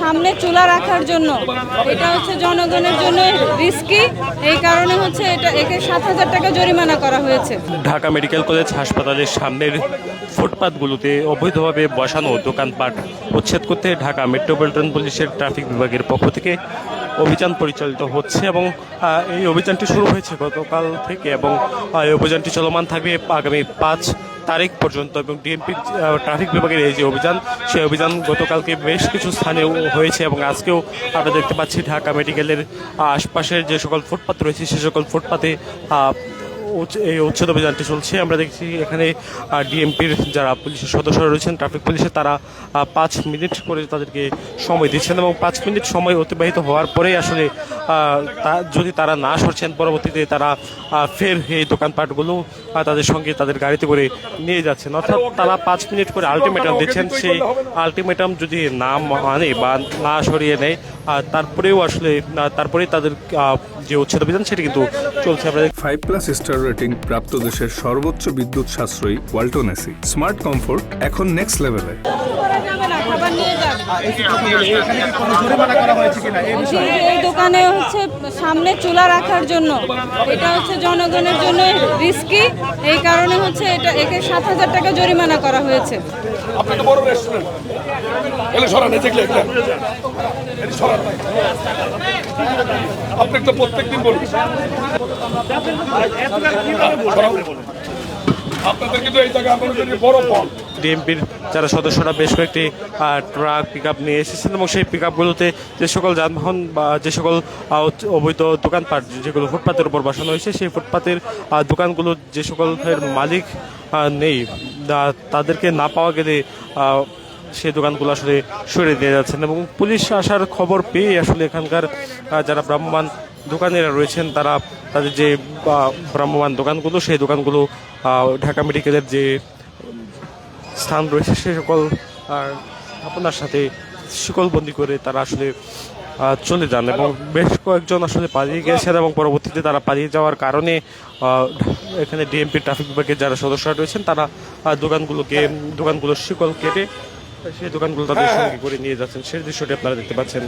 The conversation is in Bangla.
সামনে চুলা রাখার জন্য এটা হচ্ছে জনগণের জন্য রিস্কি, এই কারণে হচ্ছে একে ৭,০০০ টাকা জরিমানা করা হয়েছে। ঢাকা মেডিকেল কলেজ হাসপাতালের সামনের ফুটপাতগুলোতে অবৈধভাবে বসানো দোকানপাট উচ্ছেদ করতে ঢাকা মেট্রোপলিটন পুলিশের ট্রাফিক বিভাগের পক্ষ থেকে অভিযান পরিচালিত হচ্ছে এবং এই অভিযানটি শুরু হয়েছে গতকাল থেকে এবং এই অভিযানটি চলমান থাকবে আগামী ৫ তারিখ পর্যন্ত। এবং ডিএমপি ট্রাফিক বিভাগের এই যে অভিযান, সেই অভিযান গতকালকে বেশ কিছু স্থানে হয়েছে এবং আজকেও আমরা দেখতে পাচ্ছি ঢাকা মেডিকেলের আশপাশের যে সকল ফুটপাত রয়েছে সে সকল ফুটপাতে এই উচ্ছেদ অভিযানটি চলছে। আমরা দেখছি এখানে ডিএমপির যারা পুলিশের সদস্যরা রয়েছেন, ট্রাফিক পুলিশের, তারা ৫ মিনিট করে তাদেরকে সময় দিচ্ছেন এবং ৫ মিনিট সময় অতিবাহিত হওয়ার পরেই আসলে যদি তারা না সরছেন, পরবর্তীতে তারা ফের এই দোকানপাটগুলো তাদের সঙ্গে তাদের গাড়িতে করে নিয়ে যাচ্ছেন। অর্থাৎ তারা ৫ মিনিট করে আলটিমেটাম দিচ্ছেন, সেই আলটিমেটাম যদি না মানে বা না সরিয়ে নেয় তারপরেই তাদের যে উচ্ছেদ অভিযান সেটি কিন্তু চলছে। আমরা 5+ স্টার রেটিং প্রাপ্ত দেশের সর্বোচ্চ বিদ্যুৎ সাশ্রয়ী ওয়ালটন এসি স্মার্ট কমফোর্ট এখন নেক্সট লেভেলে। এই দোকানে হচ্ছে সামনে চুলা রাখার জন্য এটা হচ্ছে জনগণের জন্য রিস্কি, এই কারণে হচ্ছে একে ৭,০০০ টাকা জরিমানা করা হয়েছে। আপনি তো প্রত্যেকদিন বলি আপনাদের কিন্তু এই জায়গায় আপনাদের বড় ফল। ডিএমপির যারা সদস্যরা বেশ কয়েকটি ট্রাক পিক আপ নিয়ে এসেছেন এবং সেই পিক আপগুলোতে যে সকল যানবাহন বা যে সকল অবৈধ দোকানপাট যেগুলো ফুটপাতের উপর বসানো হয়েছে, সেই ফুটপাতের দোকানগুলো যে সকল মালিক নেই তাদেরকে না পাওয়া গেলে সেই দোকানগুলো আসলে সরিয়ে দিয়ে যাচ্ছেন এবং পুলিশ আসার খবর পেয়ে আসলে এখানকার যারা ভ্রাম্যমাণ দোকানিরা রয়েছেন তারা তাদের যে ভ্রাম্যমাণ দোকানগুলো, সেই দোকানগুলো ঢাকা মেডিকেলের যে স্থান রয়েছে সে সকল আপনার সাথে শিকলবন্দি করে তারা আসলে চলে যান এবং বেশ কয়েকজন আসলে পালিয়ে গেছেন এবং পরবর্তীতে তারা পালিয়ে যাওয়ার কারণে এখানে ডিএমপি ট্রাফিক বিভাগের যারা সদস্যরা রয়েছেন তারা দোকানগুলোর শিকল কেটে সেই দোকানগুলো তাদের সঙ্গে করে নিয়ে যাচ্ছেন। সেই দৃশ্যটি আপনারা দেখতে পাচ্ছেন।